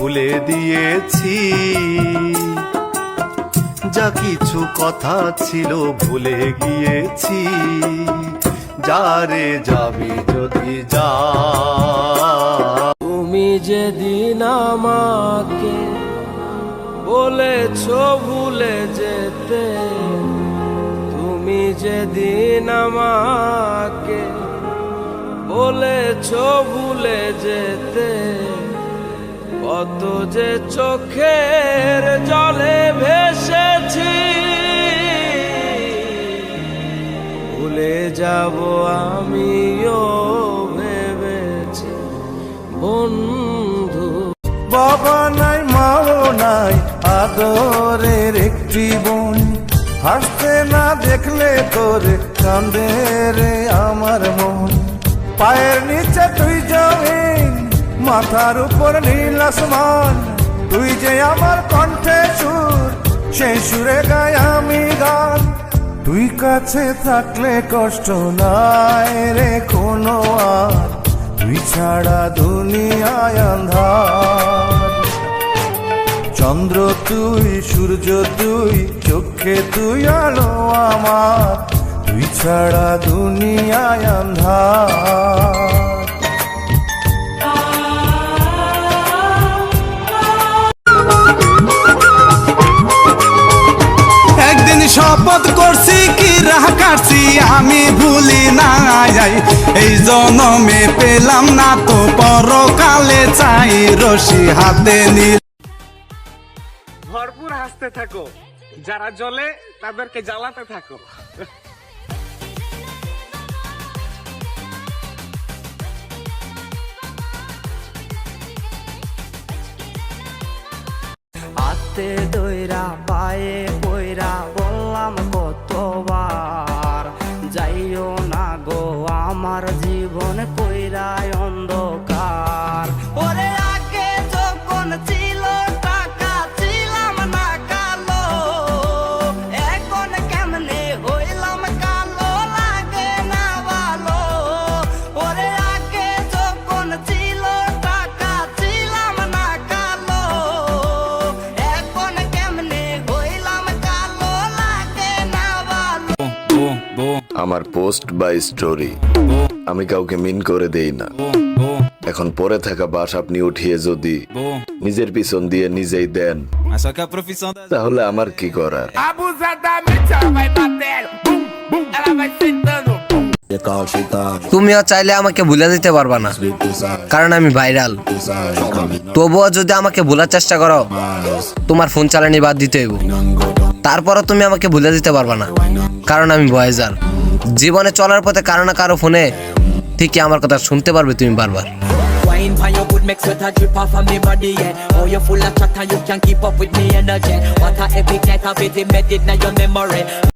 ভুলে দিয়েছি, যা কিছু কথা ছিল ভুলে গিয়েছি। যারে যাবি যদি যা। তুমি যেদিন আমাকে বলেছো ভুলে যেতে, তুমি যেদিন আমাকে বলেছো ভুলে যেতে, কত যে চোখের জলে ভেসেছি। ভুলে যাব আমিও ভেবেছি বন্ধু। বাবা নাই মাও নাই আদরের একটি বোন, হাসতে না দেখলে তোরে কান্দে রে আমার মন। পায়ের নিচে তুই জমিন, মাথার উপর নীল আসমান, তুই যে আমার কণ্ঠে সুর, সেই সুরে গাই আমি গান। তুই কাছে থাকলে কষ্ট নাই রে কোনো আর, তুই ছাড়া দুনিয়ায় আন্ধার। চন্দ্র তুই, সূর্য তুই, চোখে তুই আলো আমার, তুই ছাড়া দুনিয়ায় আন্ধার। একদিন শপথ করছি কি রাহ কাটছি আমি ভুলি না যাই, এই জনমে পেলাম না তো পরকালে চাই রশি হাতে নীল। ভরপুর হাসতে থাকো, যারা জ্বলে তাদেরকে জ্বালাতে থাকো। হাতে দইরা পায়ে পয়রা বললাম কতবার, যাইও না গো আমার জীবন কইরায় অন্ধকার। ওরে আগে যখন ছিল টাকা ছিলাম না কালো, এখন কেমনে হইলাম কালো লাগে না ভালো। ওরে আগে যখন ছিল টাকা ছিলাম না কালো, এখন কেমনে হইলাম কালো লাগে না ভালো। আমার পোস্ট বা স্টোরি আমি কাউকে মিন করে দেই না। এখন পরে থাকা বাস আপনি উঠিয়ে যদি নিজের পিছন দিয়ে নিজেই দেন, তাহলে আমার কি করার। তুমিও চাইলে আমাকে ভুলে দিতে পারবা না, কারণ আমি ভাইরাল। তবুও যদি আমাকে ভুলার চেষ্টা করো, তোমার ফোন চালানি বাদ দিতে হইব। তারপরও তুমি আমাকে ভুলে দিতে পারবা না, কারণ আমি ভয়েজার। জীবনে চলার পথে কারো না কারো ফোনে ঠিকই আমার কথা শুনতে পারবে তুমি বারবার। Wine for your good make sweat a drip off of me body, yeah. Oh, you full of chatter, you can't keep up with me energy. What a epic night of it, embedded in your memory.